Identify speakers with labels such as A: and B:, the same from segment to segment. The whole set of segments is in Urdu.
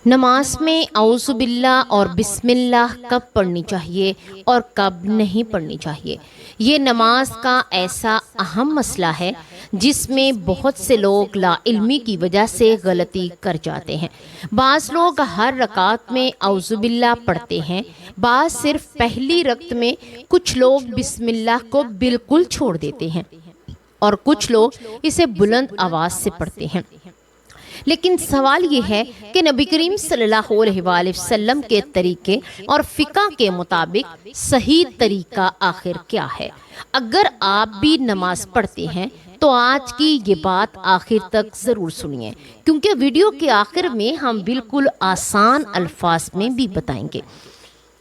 A: نماز میں اعوذ باللہ اور بسم اللہ کب پڑھنی چاہیے اور کب نہیں پڑھنی چاہیے؟ یہ نماز کا ایسا اہم مسئلہ ہے جس میں بہت سے لوگ لا علمی کی وجہ سے غلطی کر جاتے ہیں۔ بعض لوگ ہر رکعت میں اعوذ باللہ پڑھتے ہیں، بعض صرف پہلی رکعت میں، کچھ لوگ بسم اللہ کو بالکل چھوڑ دیتے ہیں اور کچھ لوگ اسے بلند آواز سے پڑھتے ہیں۔ لیکن سوال یہ ہے کہ نبی کریم صلی اللہ علیہ وآلہ وسلم کے طریقے اور فقہ کے مطابق صحیح طریقہ آخر کیا ہے؟ اگر آپ بھی نماز پڑھتے ہیں تو آج کی یہ بات آخر تک ضرور سنیے، کیونکہ ویڈیو کے آخر میں ہم بالکل آسان الفاظ میں بھی بتائیں گے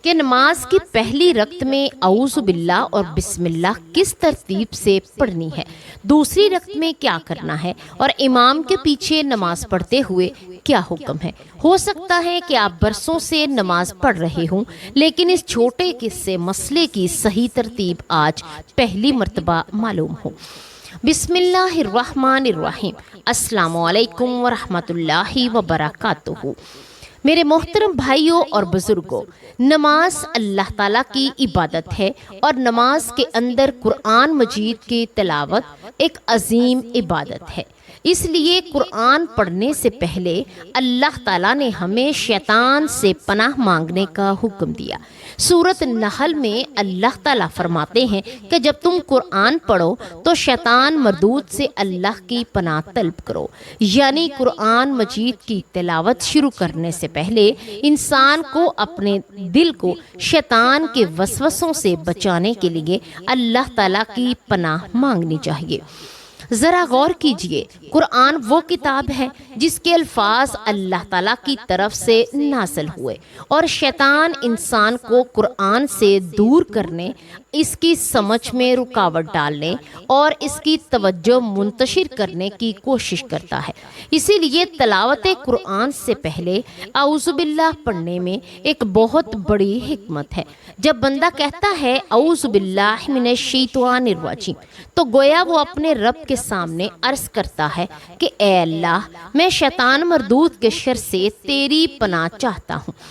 A: کہ نماز کی پہلی رکعت میں اعوذ باللہ اور بسم اللہ کس ترتیب سے پڑھنی ہے، دوسری رکعت میں کیا کرنا ہے، اور امام کے پیچھے نماز پڑھتے ہوئے کیا حکم ہے۔ ہو سکتا ہے کہ آپ برسوں سے نماز پڑھ رہے ہوں، لیکن اس چھوٹے سے مسئلے کی صحیح ترتیب آج پہلی مرتبہ معلوم ہو۔ بسم اللہ الرحمن الرحیم۔ السلام علیکم ورحمۃ اللہ وبرکاتہ۔ میرے محترم بھائیوں اور بزرگوں، نماز اللہ تعالیٰ کی عبادت ہے اور نماز کے اندر قرآن مجید کی تلاوت ایک عظیم عبادت ہے۔ اس لیے قرآن پڑھنے سے پہلے اللہ تعالیٰ نے ہمیں شیطان سے پناہ مانگنے کا حکم دیا۔ سورۃ نحل میں اللہ تعالیٰ فرماتے ہیں کہ جب تم قرآن پڑھو تو شیطان مردود سے اللہ کی پناہ طلب کرو، یعنی قرآن مجید کی تلاوت شروع کرنے سے پہلے انسان کو اپنے دل کو شیطان کے وسوسوں سے بچانے کے لیے اللہ تعالیٰ کی پناہ مانگنی چاہیے۔ ذرا غور کیجئے، قرآن وہ کتاب ہے جس کے الفاظ اللہ تعالیٰ کی طرف سے نازل ہوئے، اور شیطان انسان کو قرآن سے دور کرنے، اس کی سمجھ میں رکاوٹ ڈالنے اور اس کی توجہ منتشر کرنے کی کوشش کرتا ہے۔ اسی لیے تلاوت قرآن سے پہلے اعوذ باللہ پڑھنے میں ایک بہت بڑی حکمت ہے۔ جب بندہ کہتا ہے اعوذ باللہ من الشیطان الرجیم تو گویا وہ اپنے رب کے سامنے عرض کرتا ہے کہ اے اللہ، میں شیطان مردود کے شر سے تیری پناہ چاہتا ہوں۔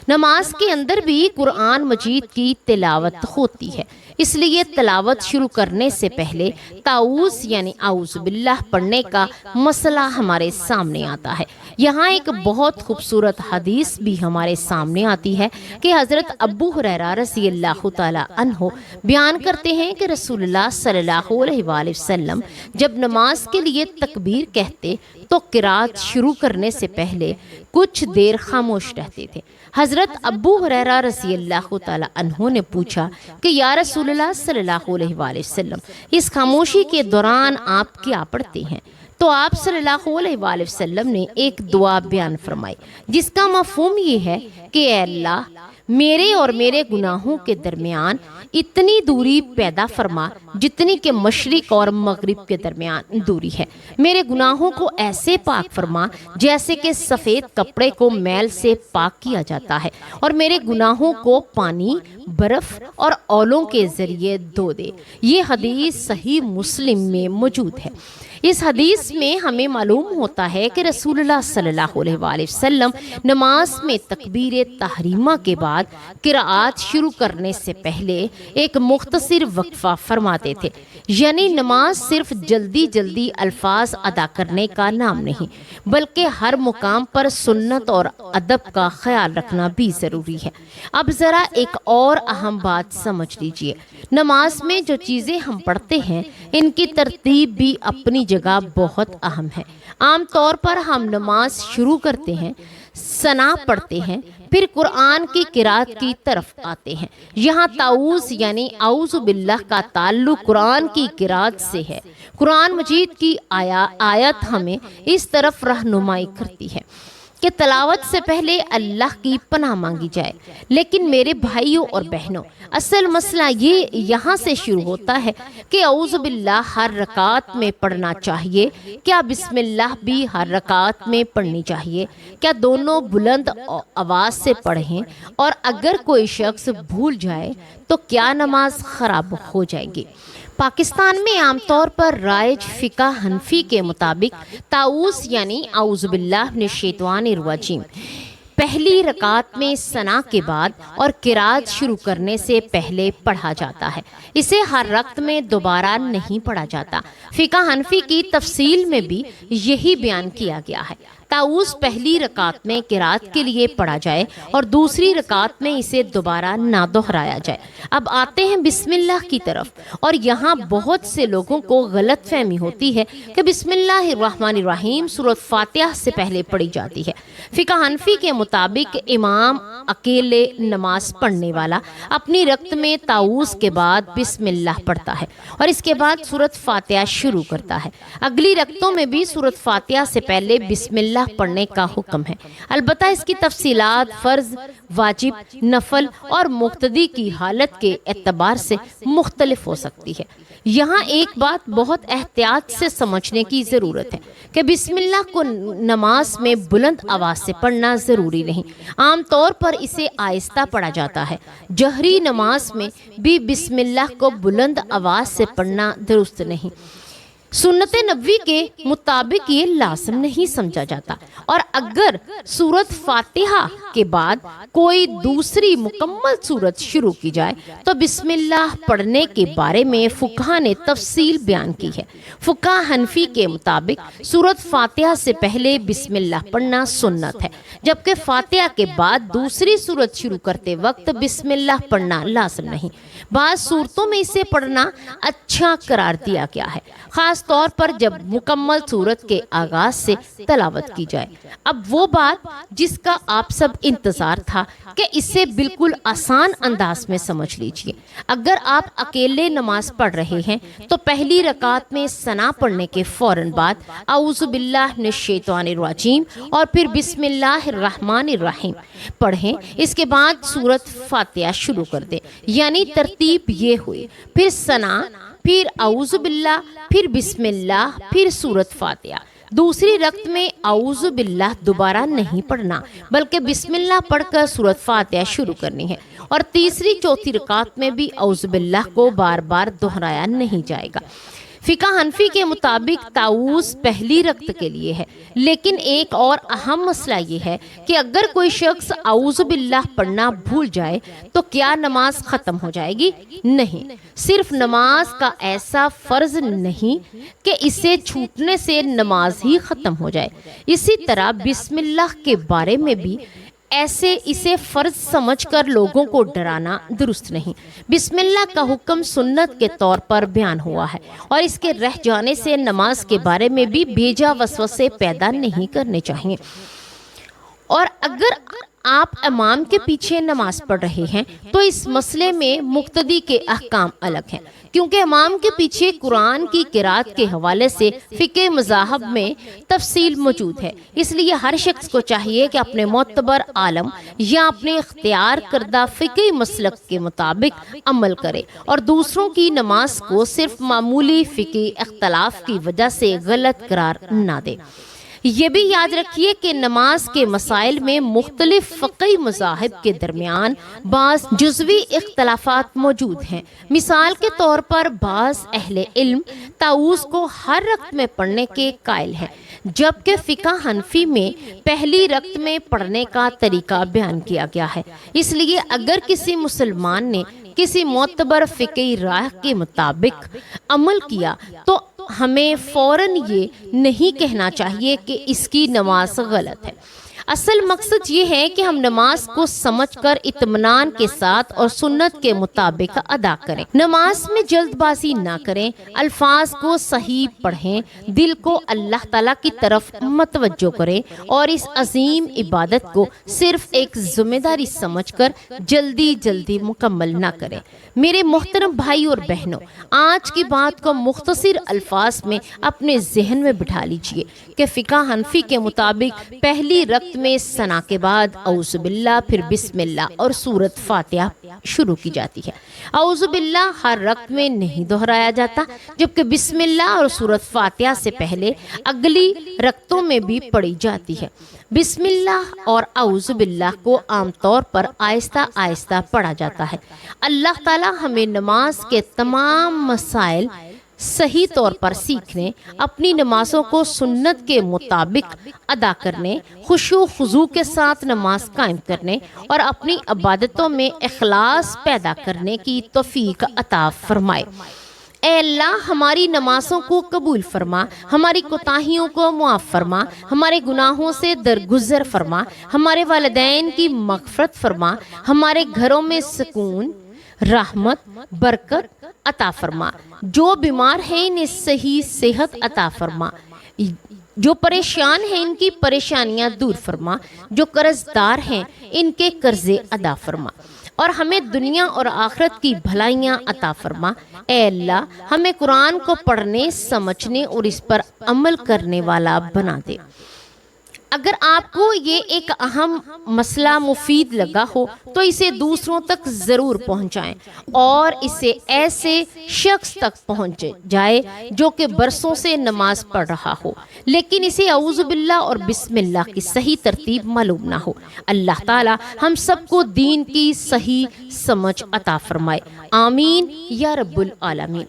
A: نماز کے اندر بھی قرآن مجید کی تلاوت ہوتی ہے، اس لیے تلاوت شروع کرنے سے پہلے تعوذ یعنی اعوذ باللہ پڑھنے کا مسئلہ ہمارے سامنے آتا ہے۔ یہاں ایک بہت خوبصورت حدیث بھی ہمارے سامنے آتی ہے کہ حضرت ابو ہریرہ رضی اللہ تعالی عنہ بیان کرتے ہیں کہ رسول اللہ صلی اللہ علیہ وآلہ وسلم جب نماز کے لیے تکبیر کہتے تو قرات شروع کرنے سے پہلے کچھ دیر خاموش رہتے تھے۔ حضرت ابو ہریرہ رضی اللہ تعالی عنہ نے پوچھا کہ یا رسول اللہ صلی اللہ علیہ وآلہ وسلم، اس خاموشی کے دوران آپ کیا پڑھتے ہیں؟ تو آپ صلی اللہ علیہ وآلہ وسلم نے ایک دعا بیان فرمائی جس کا مفہوم یہ ہے کہ اے اللہ، میرے اور میرے گناہوں کے درمیان اتنی دوری پیدا فرما جتنی کہ مشرق اور مغرب کے درمیان دوری ہے۔ میرے گناہوں کو ایسے پاک فرما جیسے کہ سفید کپڑے کو میل سے پاک کیا جاتا ہے، اور میرے گناہوں کو پانی، برف اور اولوں کے ذریعے دھو دے۔ یہ حدیث صحیح مسلم میں موجود ہے۔ اس حدیث میں ہمیں معلوم ہوتا ہے کہ رسول اللہ صلی اللہ علیہ وآلہ وسلم نماز میں تکبیر تحریمہ کے بعد قرات شروع کرنے سے پہلے ایک مختصر وقفہ فرماتے تھے، یعنی نماز صرف جلدی جلدی الفاظ ادا کرنے کا نام نہیں، بلکہ ہر مقام پر سنت اور ادب کا خیال رکھنا بھی ضروری ہے۔ اب ذرا ایک اور اہم بات سمجھ لیجئے، نماز میں جو چیزیں ہم پڑھتے ہیں ان کی ترتیب بھی اپنی جگہ بہت اہم ہے۔ عام طور پر ہم نماز شروع کرتے ہیں، ثنا پڑھتے ہیں، پھر قرآن کی قرات کی طرف آتے ہیں۔ یہاں تعوذ یعنی اعوذ باللہ کا تعلق قرآن کی قرات سے ہے۔ قرآن مجید کی آیت ہمیں اس طرف رہنمائی کرتی ہے کہ تلاوت سے پہلے اللہ کی پناہ مانگی جائے۔ لیکن میرے بھائیوں اور بہنوں، اصل مسئلہ یہ یہاں سے شروع ہوتا ہے کہ اعوذ باللہ ہر رکعت میں پڑھنا چاہیے، کیا بسم اللہ بھی ہر رکعت میں پڑھنی چاہیے، کیا دونوں بلند آواز سے پڑھیں، اور اگر کوئی شخص بھول جائے تو کیا نماز خراب ہو جائے گی؟ پاکستان میں عام طور پر رائج فقہ حنفی کے مطابق تعوذ یعنی اعوذ باللہ من الشیطان الرجیم پہلی رکعت میں ثنا کے بعد اور قرات شروع کرنے سے پہلے پڑھا جاتا ہے۔ اسے ہر رکعت میں دوبارہ نہیں پڑھا جاتا۔ فقہ حنفی کی تفصیل میں بھی یہی بیان کیا گیا ہے۔ تعوذ پہلی رکعت میں قرات کے لیے پڑھا جائے اور دوسری رکعت میں اسے دوبارہ نہ دہرایا جائے۔ اب آتے ہیں بسم اللہ کی طرف، اور یہاں بہت سے لوگوں کو غلط فہمی ہوتی ہے کہ بسم اللہ الرحمن الرحیم سورۃ فاتحہ سے پہلے پڑھی جاتی ہے۔ فقہ حنفی کے مطابق امام اکیلے نماز پڑھنے والا اپنی رکعت میں تعوذ کے بعد بسم اللہ پڑھتا ہے اور اس کے بعد سورۃ فاتحہ شروع کرتا ہے۔ اگلی رکعتوں میں بھی سورۃ فاتحہ سے پہلے بسم اللہ پڑھنے کا حکم ہے، البتہ اس کی تفصیلات فرض، واجب، نفل اور مقتدی کی حالت کے اعتبار سے مختلف ہو سکتی ہے۔ یہاں ایک بات بہت احتیاط سے سمجھنے کی ضرورت ہے کہ بسم اللہ کو نماز میں بلند آواز سے پڑھنا ضروری نہیں، عام طور پر اسے آہستہ پڑھا جاتا ہے۔ جہری نماز میں بھی بسم اللہ کو بلند آواز سے پڑھنا درست نہیں۔ سنت نبوی کے مطابق یہ لازم نہیں سمجھا جاتا، اور اگر سورۃ فاتحہ کے بعد کوئی دوسری مکمل سورت شروع کی جائے تو بسم اللہ پڑھنے کے بارے میں فقہا نے تفصیل بیان کی ہے۔ فقہا حنفی کے مطابق سورۃ فاتحہ سے پہلے بسم اللہ پڑھنا سنت ہے، جبکہ فاتحہ کے بعد دوسری سورت شروع کرتے وقت بسم اللہ پڑھنا لازم نہیں۔ بعض صورتوں میں اسے پڑھنا اچھا قرار دیا گیا ہے، خاص طور پر جب مکمل سورت کے آغاز سے تلاوت کی جائے۔ اب وہ بات جس کا آپ سب انتظار تھا کہ اسے بالکل آسان انداز میں سمجھ لیجئے۔ اگر آپ اکیلے نماز پڑھ رہے ہیں تو پہلی رکعت میں ثنا پڑھنے کے فوراً بعد اعوذ باللہ من الشیطان الرجیم اور پھر بسم اللہ الرحمن الرحیم پڑھیں، اس کے بعد سورۃ فاتحہ شروع کر دیں، یعنی ترتیب یہ ہوئی، پھر ثنا، پھر اعوذ باللہ، پھر بسم اللہ، پھر سورۃ فاتحہ۔ دوسری رکعت میں اعوذ باللہ دوبارہ نہیں پڑھنا، بلکہ بسم اللہ پڑھ کر سورۃ فاتحہ شروع کرنی ہے، اور تیسری چوتھی رکعت میں بھی اعوذ باللہ کو بار بار دہرایا نہیں جائے گا۔ فقہ حنفی کے مطابق تعوذ پہلی رکعت کے لیے ہے، لیکن ایک اور اہم مسئلہ یہ ہے کہ اگر کوئی شخص اعوذ باللہ پڑھنا بھول جائے تو کیا نماز ختم ہو جائے گی؟ نہیں، صرف نماز کا ایسا فرض نہیں کہ اسے چھوٹنے سے نماز ہی ختم ہو جائے۔ اسی طرح بسم اللہ کے بارے میں بھی ایسے اسے فرض سمجھ کر لوگوں کو ڈرانا درست نہیں۔ بسم اللہ کا حکم سنت کے طور پر بیان ہوا ہے، اور اس کے رہ جانے سے نماز کے بارے میں بھی بیجا وسوسے پیدا نہیں کرنے چاہیے۔ اور اگر آپ امام کے پیچھے نماز پڑھ رہے ہیں تو اس مسئلے میں مقتدی کے احکام الگ ہیں، کیونکہ امام کے پیچھے قرآن کی قرات کے حوالے سے فقہ مذاہب میں تفصیل موجود ہے۔ اس لیے ہر شخص کو چاہیے کہ اپنے معتبر عالم یا اپنے اختیار کردہ فقہی مسلک کے مطابق عمل کرے، اور دوسروں کی نماز کو صرف معمولی فقہی اختلاف کی وجہ سے غلط قرار نہ دے۔ یہ بھی یاد رکھیے کہ نماز کے مسائل میں مختلف فقہی مذاہب کے درمیان بعض جزوی اختلافات موجود ہیں۔ مثال کے طور پر بعض اہل علم تعوذ کو ہر رکعت میں پڑھنے کے قائل ہیں، جبکہ فقہ حنفی میں پہلی رکعت میں پڑھنے کا طریقہ بیان کیا گیا ہے۔ اس لیے اگر کسی مسلمان نے کسی معتبر فقہی رائے کے مطابق عمل کیا تو ہمیں فوراً یہ نہیں کہنا چاہیے کہ اس کی نماز غلط ہے۔ اصل مقصد یہ ہے کہ ہم نماز کو سمجھ کر اطمینان کے ساتھ اور سنت کے مطابق ادا کریں، نماز میں جلد بازی نہ کریں، الفاظ کو صحیح پڑھیں، دل کو اللہ تعالیٰ کی طرف متوجہ کریں، اور اس عظیم عبادت کو صرف ایک ذمہ داری سمجھ کر جلدی مکمل نہ کریں۔ میرے محترم بھائی اور بہنوں، آج کی بات کو مختصر الفاظ میں اپنے ذہن میں بٹھا لیجئے کہ فقہ حنفی کے مطابق پہلی رکعت میں ثنا کے بعد اعوذ باللہ، پھر بسم اللہ اور سورۃ فاتحہ شروع کی جاتی ہے۔ اعوذ باللہ ہر رکعت میں نہیں دہرایا جاتا، جبکہ بسم اللہ اور سورۃ فاتحہ سے پہلے اگلی رکعتوں میں بھی پڑھی جاتی ہے۔ بسم اللہ اور اعوذ باللہ کو عام طور پر آہستہ آہستہ پڑھا جاتا ہے۔ اللہ تعالی ہمیں نماز کے تمام مسائل صحیح طور پر سیکھنے، اپنی نمازوں کو سنت کے مطابق ادا کرنے، خشوع و خضوع کے ساتھ نماز قائم کرنے اور اپنی عبادتوں میں اخلاص پیدا کرنے کی توفیق عطا فرمائے۔ اے اللہ ہماری نمازوں کو قبول فرما، ہماری کوتاہیوں کو معاف فرما، ہمارے گناہوں سے درگزر فرما، ہمارے والدین کی مغفرت فرما، ہمارے گھروں میں سکون، رحمت، برکت عطا فرما۔ جو بیمار ہیں انہیں صحیح صحت عطا فرما، جو پریشان ہیں ان کی پریشانیاں دور فرما، جو قرض دار ہیں ان کے قرضے ادا فرما، اور ہمیں دنیا اور آخرت کی بھلائیاں عطا فرما۔ اے اللہ ہمیں قرآن کو پڑھنے، سمجھنے اور اس پر عمل کرنے والا بنا دے۔ اگر آپ کو یہ ایک اہم مسئلہ مفید لگا ہو تو اسے دوسروں تک ضرور پہنچائیں، اور اسے ایسے شخص تک پہنچ جائے جو کہ برسوں سے نماز پڑھ رہا ہو لیکن اسے اعوذ باللہ اور بسم اللہ کی صحیح ترتیب معلوم نہ ہو۔ اللہ تعالی ہم سب کو دین کی صحیح سمجھ عطا فرمائے، آمین یا رب العالمین۔